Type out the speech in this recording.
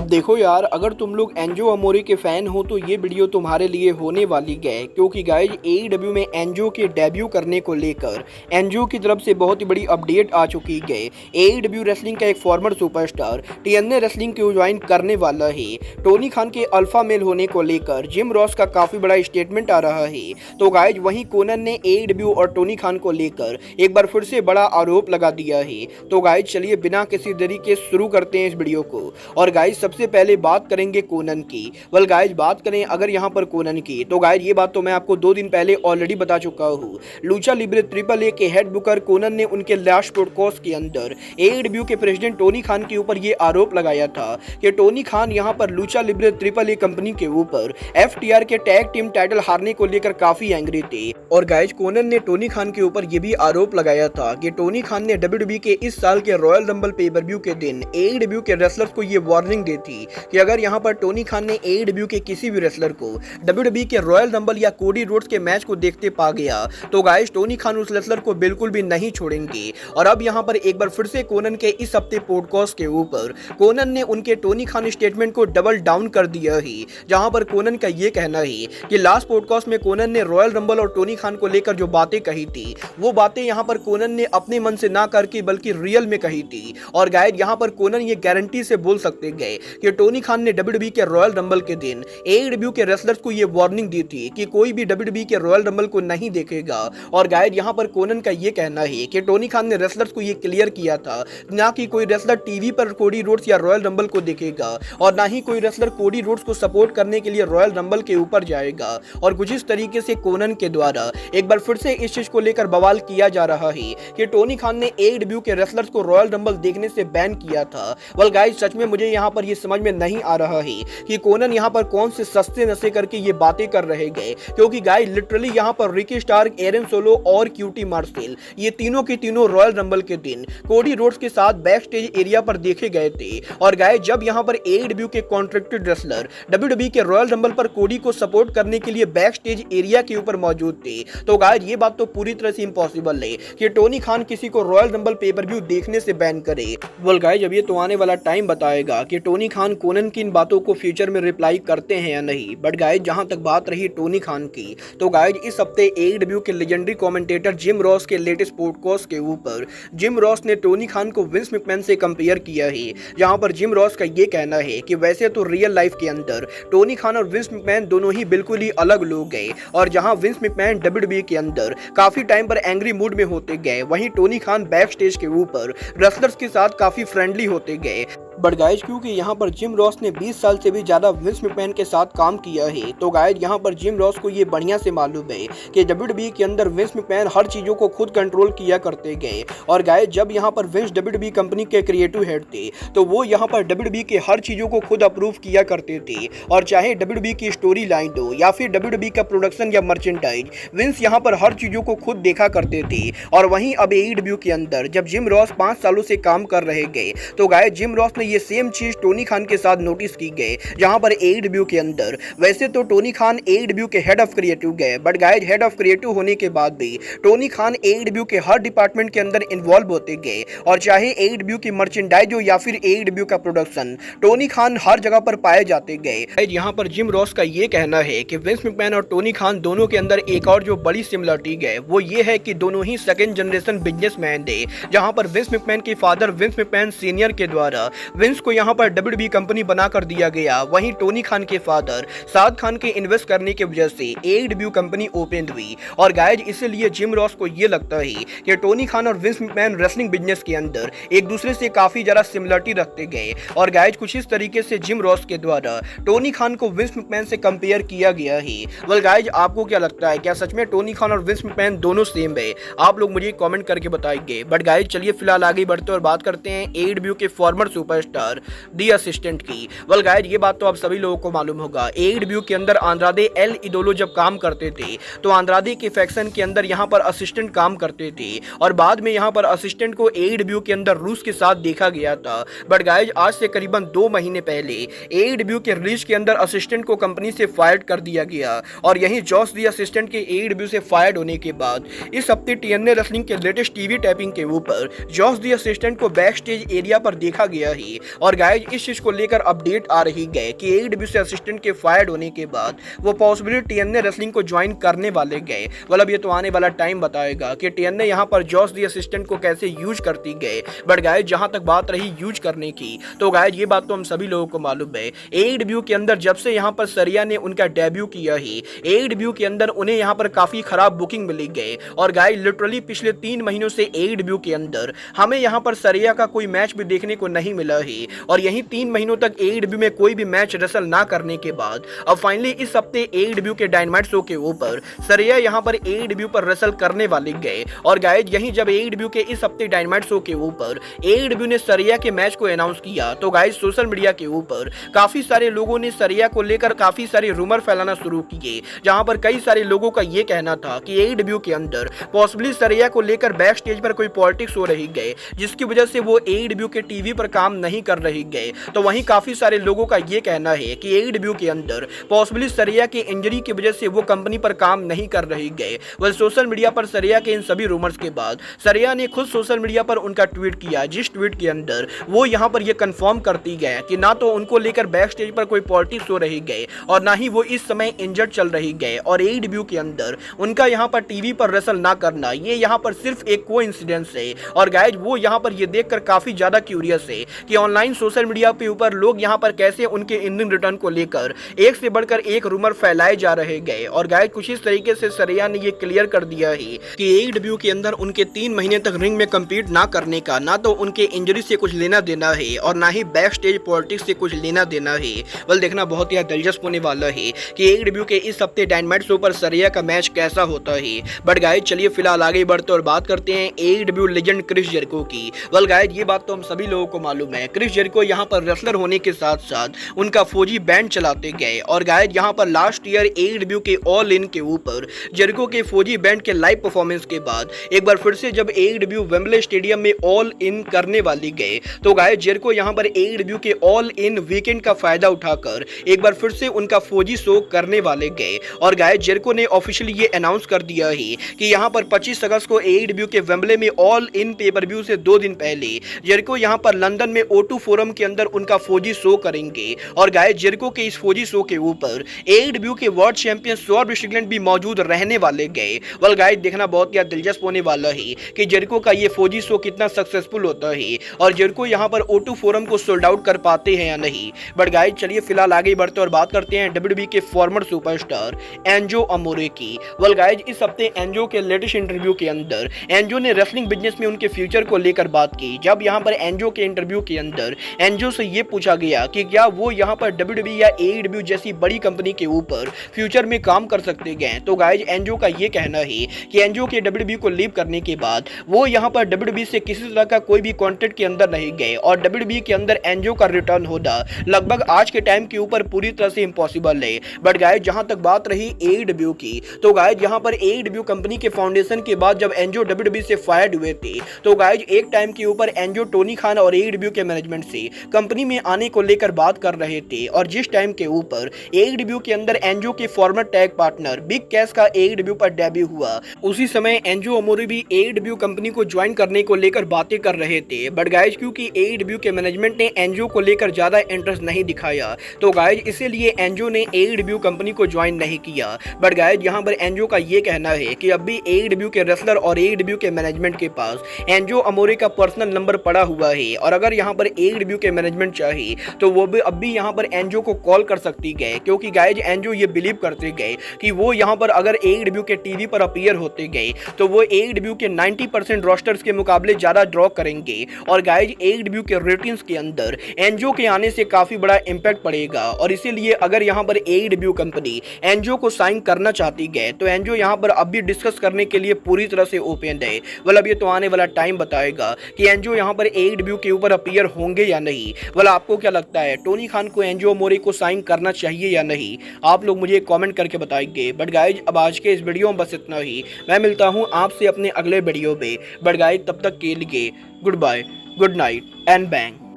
देखो यार, अगर तुम लोग एंजो अमोरी के फैन हो तो ये वीडियो तुम्हारे लिए होने वाली है, क्योंकि गाइज एईडब्ल्यू में एंजो के डेब्यू करने को लेकर एंजो की तरफ से बहुत ही बड़ी अपडेट आ चुकी है। एईडब्ल्यू रेसलिंग का एक फॉर्मर सुपरस्टार टीएनए रेसलिंग को ज्वाइन करने वाला है। टोनी खान के अल्फा मेल होने को लेकर जिम रॉस का काफी बड़ा स्टेटमेंट आ रहा है। तो गाइज वहीं कोनन ने एईडब्ल्यू और टोनी खान को लेकर एक बार फिर से बड़ा आरोप लगा दिया है। तो गाइज चलिए बिना किसी देरी के शुरू करते हैं इस वीडियो को। और गाइज सबसे पहले बात करेंगे कोनन की। वेल गाइज बात करें अगर यहाँ पर कोनन की, तो गाइज ये बात तो मैं आपको 2 दिन पहले ऑलरेडी बता चुका हूँ। लूचा लिब्रे ट्रिपल ए के हेड बुकर कोनन ने उनके लास्ट पॉडकास्ट के अंदर एईडब्ल्यू के प्रेसिडेंट टोनी खान के ऊपर ये आरोप लगाया था कि टोनी खान यहाँ पर Lucha Libre triple A company के ऊपर एफटीआर के टैग टीम टाइटल हारने को लेकर काफी एंग्री थे। और गाइज कोनन ने टोनी खान के ऊपर ये भी आरोप लगाया था कि टोनी खान ने डब्ल्यूडब्ल्यूई के इस साल के रॉयल रंबल पे पर व्यू के दिन एईडब्ल्यू के रेसलर्स को ये वार्निंग दी थी कि अगर यहाँ पर टोनी खान ने एईडब्ल्यू के किसी भी रेसलर को डब्ल्यूडब्ल्यूई के रॉयल रंबल या कोडी रोड्स के मैच को देखते पा गया तो गाइस टोनी खान उस रेसलर को बिल्कुल भी नहीं छोड़ेंगे। और अब यहाँ पर एक बार फिर से कोनन के इस हफ्ते पॉडकास्ट के ऊपर कोनन ने उनके टोनी खान स्टेटमेंट को डबल डाउन कर दिया है, जहां पर कोनन का ये कहना है कि लास्ट पॉडकास्ट में कोनन ने रॉयल रंबल और टोनी खान को लेकर जो बातें कही थी वो बातें यहाँ पर कोनन ने अपने मन से ना करके बल्कि रियल में कही थी। और गाइस यहाँ पर कोनन ये गारंटी से बोल सकते गए कि टोनी खान ने डब्ल्यूडब्ल्यूई के रॉयल रंबल के दिन एईडब्ल्यू के रेसलर्स को ये वार्निंग दी थी कि कोई भी डब्ल्यूडब्ल्यूई के रॉयल रंबल को नहीं देखेगा। और गाइस यहाँ पर कोनन का ये कहना है कि टोनी खान ने रेसलर्स को ये क्लियर किया था ना कि कोई रेसलर टीवी पर कोडी रोड्स या रॉयल रंबल को देखेगा और ना ही कोई रेसलर कोडी रोड्स को सपोर्ट करने के लिए रॉयल रंबल के ऊपर जाएगा। और कुछ इस तरीके से कोनन के द्वारा एक बार फिर से इस चीज को लेकर बवाल किया जा रहा है कि टोनी खान ने एईडब्ल्यू के रेसलर्स को रॉयल रंबल देखने से बैन किया था। वेल गाइस सच में मुझे यहाँ पर ये समझ में नहीं आ रहा है कि कोनन यहाँ पर कौन से सस्ते नशे करके ये बातें कर रहे गए, क्योंकि गाइस लिटरली यहाँ पर रिकी स्टार्क, एरन सोलो और क्यूटी मार्सेल ये तीनों के तीनों रॉयल रंबल के दिन कोडी रोड्स के साथ बैक स्टेज एरिया पर देखे गए थे। और गाइस जब यहाँ पर एईडब्ल्यू के कॉन्ट्रैक्टेड रेसलर डब्ल्यूडब्ल्यूई के रॉयल रंबल पर कोडी को सपोर्ट करने के लिए बैक स्टेज एरिया के ऊपर मौजूद थे, तो गाइस ये बात तो पूरी तरह से इम्पॉसिबल है कि टोनी खान किसी को रॉयल रंबल पे पर व्यू देखने से बैन करे। वेल गाइस अब ये तो आने वाला टाइम बताएगा कि टोनी खान कोनन की इन बातों को फ्यूचर में रिप्लाई करते हैं या नहीं। बट गाइस जहां तक बात रही टोनी खान की, तो गाइस इस हफ्ते एईडब्ल्यू के लेजेंडरी कमेंटेटर जिम रॉस के लेटेस्ट पॉडकास्ट के ऊपर जिम रॉस ने टोनी खान को विंस मैकमैन से कंपेयर किया है, जहां पर जिम रॉस का ये कहना है कि वैसे तो रियल लाइफ के अंदर टोनी खान और विंस मैकमैन दोनों ही बिल्कुल ही अलग लोग गए, और जहां विंस मैकमैन डब्ल्यूडब्ल्यूई के अंदर काफी टाइम पर एंग्री मूड में होते गए, वहीं टोनी खान बैक स्टेज के ऊपर रेसलर्स के साथ काफी फ्रेंडली होते गए। बट गाइज क्योंकि यहाँ पर जिम रॉस ने 20 साल से भी ज्यादा विंस मैकमैन के साथ काम किया है, तो गाइज यहाँ पर जिम रॉस को ये बढ़िया से मालूम है कि डब्ल्यूडब्ल्यूई के अंदर विंस मैकमैन हर चीजों को खुद कंट्रोल किया करते गए। और गाइज जब यहाँ पर विंस डब्ल्यूडब्ल्यूई कंपनी के क्रिएटिव हेड थे तो वो यहाँ पर डब्ल्यूडब्ल्यूई के हर चीजों को खुद अप्रूव किया करते थे, और चाहे डब्ल्यूडब्ल्यूई की स्टोरी लाइन हो या फिर डब्ल्यूडब्ल्यूई का प्रोडक्शन या मर्चेंडाइज, विंस यहाँ पर हर चीजों को खुद देखा करते थे। और वहीं अब एईडब्ल्यू के अंदर जब जिम रॉस 5 सालों से काम कर रहे गए, तो गाइज जिम रॉस ने ये सेम चीज टोनी खान के साथ नोटिस की गए, जहां पर एईडब्ल्यू के अंदर वैसे तो टोनी खान एईडब्ल्यू के हेड ऑफ क्रिएटिव गए, but guys head of creative होने के बाद भी टोनी खान एईडब्ल्यू के हर डिपार्टमेंट के अंदर इन्वॉल्व होते गए। और चाहे एईडब्ल्यू की मर्चेंडाइज हो या फिर एईडब्ल्यू का प्रोडक्शन, टोनी खान हर जगह पर पाए जाते गए। यहाँ पर जिम रॉस का ये कहना है कि विंस मैकमैन और टोनी खान दोनों के अंदर एक और जो बड़ी सिमिलरिटी है वो ये है कि दोनों ही सेकंड जनरेशन बिजनेसमैन थे, जहां पर विंस मैकमैन के फादर विंस मैकमैन सीनियर के द्वारा विंस को यहाँ पर डब्ल्यूडब्ल्यूई कंपनी बनाकर दिया गया। वहीं टोनी खान के फादर साद खान के इन्वेस्ट करने की वजह से एईडब्ल्यू कंपनी ओपन हुई। और गाइज इसलिए जिम रॉस को यह लगता है कि टोनी खान और विंस मैकमैन रेसलिंग बिजनेस के अंदर एक दूसरे से काफी ज्यादा सिमिलरिटी रखते गए। और गाइज कुछ इस तरीके से जिम रॉस के द्वारा टोनी खान को विंस मैकमैन से कंपेयर किया गया है। वेल गाइज आपको क्या लगता है, क्या सच में टोनी खान और विंस मैकमैन दोनों सेम है? आप लोग मुझे कमेंट करके बताइए। बट गाइज चलिए फिलहाल आगे बढ़ते और बात करते हैं एईडब्ल्यू के फॉर्मर सुपरस्टार दी असिस्टेंट की। वेल गाइज ये बात तो आप सभी लोगों को मालूम होगा, एईडब्ल्यू के अंदर आंद्रादे एल इडोलो जब काम करते थे तो आंद्रादे के फैक्शन के अंदर यहाँ पर असिस्टेंट काम करते थे, और बाद में यहाँ पर असिस्टेंट को एईडब्ल्यू के अंदर रूस के साथ देखा गया था। बट गाइज आज से करीबन 2 महीने पहले एईडब्ल्यू के रिलीज के अंदर असिस्टेंट को कंपनी से फायर कर दिया गया। और यही जॉस दी असिस्टेंट के एईडब्ल्यू से फायर होने के बाद इस हफ्ते टीएनए रेसलिंग के लेटेस्ट टीवी टैपिंग के ऊपर जॉस दी असिस्टेंट को बैक स्टेज एरिया पर देखा गया है, है। और गाइज इस चीज को लेकर अपडेट आ रही गए कि एडब्ल्यू से असिस्टेंट के फायर्ड होने के बाद वो पॉसिबली टीएनए रेसलिंग को ज्वाइन करने वाले गए। मतलब ये तो आने वाला टाइम बताएगा कि टीएनए यहाँ पर जॉस दी असिस्टेंट को कैसे यूज करती गए। बट गाइज जहां तक बात रही यूज करने की, तो गाइज ये बात तो हम सभी लोगों को मालूम है, एडब्ल्यू के अंदर जब से यहाँ पर सरिया ने उनका डेब्यू किया ही, एडब्ल्यू के अंदर उन्हें यहाँ पर काफी खराब बुकिंग मिली गई। और गाइज लिटरली पिछले 3 महीनों से एडब्ल्यू के अंदर हमें यहाँ पर सरिया का कोई मैच भी देखने को नहीं मिला है। और यही 3 महीनों तक एडब्ल्यू में कोई भी मैच रेसल ना करने के बाद अब फाइनली इस हफ्ते एडब्ल्यू के डायनामाइट शो के ऊपर सरिया यहाँ पर एडब्ल्यू पर रेसल करने वाले गए। और गाइज यही जब एडब्ल्यू के इस हफ्ते डायनामाइट शो के ऊपर एडब्ल्यू ने सरिया के मैच को अनाउंस किया, तो गाइज सोशल मीडिया के ऊपर काफी सारे लोगों ने सरिया को लेकर काफी सारे रूमर फैलाना शुरू किए, जहां पर कई सारे लोगों का यह कहना था कि एडब्ल्यू के अंदर पॉसिबली सरिया को लेकर बैक स्टेज पर कोई पॉलिटिक्स हो रही गए, जिसकी वजह से वो एडब्ल्यू के टीवी पर काम नहीं कर रही गए। तो वहीं काफी सारे लोगों का यह कहना है कि एडब्ल्यू के अंदर पॉसिबली सरिया की इंजरी की वजह से वो कंपनी पर काम नहीं कर रही गए। वह सोशल मीडिया पर सरिया के इन सभी रूमर्स के बाद सरिया ने खुद सोशल मीडिया पर उनका ट्वीट किया, जिस ट्वीट के अंदर वो यहां पर यह कंफर्म करती गए कि ना तो उनको लेकर बैक स्टेज पर कोई पॉलिटिक्स हो रही गए और ना ही वो इस समय इंजर्ड चल रही गए। और एडब्ल्यू के अंदर उनका यहां पर टीवी पर रेसल ना करना ये यहां पर सिर्फ एक कोइंसिडेंस है। और गाइज वो यहां पर ये देखकर काफी ज्यादा क्यूरियस है कि ऑनलाइन सोशल मीडिया के ऊपर लोग यहां पर कैसे उनके इंडियन रिटर्न को लेकर एक से बढ़कर एक रूमर फैलाए जा रहे गए। और गाइज कुछ इस तरीके से सरिया ने ये क्लियर कर दिया है कि एडब्ल्यू के अंदर उनके 3 महीने तक रिंग में कम्पीट ना करने का ना तो उनके इंजरी से कुछ लेना देना है और ना ही बैक स्टेज पॉलिटिक्स से कुछ लेना देना है। बल देखना बहुत ही दिलचस्प होने वाला है कि एडब्ल्यू के इस हफ्ते डायनामाइट शो पर सरिया का मैच कैसा होता है। बट गाइज चलिए फिलहाल आगे बढ़ते और बात करते हैं एडब्ल्यू लेजेंड क्रिस जेरिको की। वेल गाइज ये बात तो हम सभी लोगों को मालूम है, क्रिस जेरिको यहाँ पर रेसलर होने के साथ साथ उनका फौजी बैंड चलाते गए। और गाइज यहाँ पर लास्ट ईयर एडब्ल्यू के ऑल इन के ऊपर जेरिको के फौजी बैंड के लाइव परफॉर्मेंस के बाद एक बार फिर से जब एडब्ल्यू वेम्बले स्टेडियम में ऑल इन करने वाली गए, तो गाइज जेरिको यहाँ पर एडब्ल्यू के ऑल इन वीकेंड का फायदा उठाकर एक बार फिर से उनका फौजी शो करने वाले गए। और गाइज जेरिको ने ऑफिशियली ये अनाउंस कर दिया है कि यहाँ पर 25 अगस्त को एडब्ल्यू के वेम्बले में ऑल इन पेपर व्यू से 2 दिन पहले जेरिको यहाँ पर लंदन में O2 फोरम के अंदर उनका फौजी शो करेंगे। और गाइज जेरिको के इस फौजी शो के ऊपर एडब्ल्यू के वर्ल्ड चैंपियन सौरभ स्ट्रिकलैंड भी मौजूद रहने वाले गए। वेल गाइज देखना बहुत ही दिलचस्प होने वाला है कि जेरिको का ये फौजी शो कितना सक्सेसफुल होता है और जेरिको यहाँ पर O2 फोरम को सोल्ड आउट कर पाते हैं या नहीं। बट गाइज चलिए फिलहाल आगे बढ़ते और बात करते हैं डब्ल्यूडब्ल्यूई के फॉर्मर सुपरस्टार एंजो अमोरे की। वेल गाइज इस हफ्ते एंजो के लेटेस्ट इंटरव्यू के अंदर एंजो ने रेसलिंग बिजनेस में उनके फ्यूचर को लेकर बात की। जब यहाँ पर एंजो के इंटरव्यू के अंदर एंजो से ये पूछा गया कि क्या वो यहाँ पर डब्ल्यूडब्ल्यूई या एडब्ल्यू जैसी बड़ी कंपनी के ऊपर फ्यूचर में काम कर सकते गए, तो गाइज एंजो का ये कहना है कि एंजो के डब्ल्यूडब्ल्यूई को लीव करने के बाद वो यहाँ पर डब्ल्यूडब्ल्यूई से किसी तरह का कोई भी कॉन्ट्रैक्ट के अंदर नहीं गए और डब्ल्यूडब्ल्यूई के अंदर एंजो का रिटर्न होना लगभग आज के टाइम के ऊपर पूरी तरह से इम्पॉसिबल है। बट गाइज जहां तक बात रही एडब्ल्यू की, तो गाइज यहाँ पर एडब्ल्यू कंपनी के फाउंडेशन के बाद जब एंजो डब्ल्यूडब्ल्यूई से फायर्ड हुए थे, तो गाइज एक टाइम के ऊपर एंजो टोनी खान और एडब्ल्यू के मैनेजमेंट से कंपनी में आने को लेकर बात कर रहे थे। और जिस टाइम के ऊपर एडब्ल्यू के अंदर एंजो के farmer tag partner big cash का एडब्ल्यू पर डेब्यू हुआ, उसी समय एंजो अमोरे भी एडब्ल्यू कंपनी को ज्वाइन करने को लेकर बातें कर रहे थे। बट गाइज क्योंकि एडब्ल्यू के मैनेजमेंट ने एंजो को लेकर ज्यादा इंटरेस्ट नहीं दिखाया, तो गाइज इसीलिए एंजो ने एडब्ल्यू कंपनी को ज्वाइन नहीं किया। बट गाइज यहाँ पर एंजो का ये कहना है कि अब भी एडब्ल्यू के रेसलर और एडब्ल्यू के मैनेजमेंट के पास एंजो अमोरे का पर्सनल नंबर पड़ा हुआ है और अगर यहाँ पर एडब्ल्यू के मैनेजमेंट चाहे तो वो भी अब भी यहाँ पर एंजो को कॉल कर सकती गए, क्योंकि गाइज एंजो ये बिलीव करते गए कि वो यहाँ पर अगर एडब्ल्यू के टीवी पर अपीयर होते गए तो वो एडब्ल्यू के 90% रोस्टर्स के मुकाबले ज्यादा ड्रॉ करेंगे। और गाइज एडब्ल्यू के रेटिंग्स के अंदर एंजो के आने से काफी बड़ा इंपैक्ट पड़ेगा और इसीलिए अगर यहाँ पर एडब्ल्यू कंपनी एंजो को साइन करना चाहती गए तो एंजो यहाँ पर अब भी डिस्कस करने के लिए पूरी तरह से ओपन है। मतलब ये तो आने वाला टाइम बताएगा कि एंजो यहाँ पर एडब्ल्यू के ऊपर अपीयर होंगे या नहीं। मतलब आपको क्या लगता है, टोनी खान को एंजो अमोरे को साइन करना चाहिए या नहीं? आप लोग मुझे कमेंट करके बताएंगे। बट गाइज अब आज के इस वीडियो में बस इतना ही। मैं मिलता हूँ आपसे अपने अगले वीडियो में। बट गाइज तब तक के लिए good bye, good night and bang.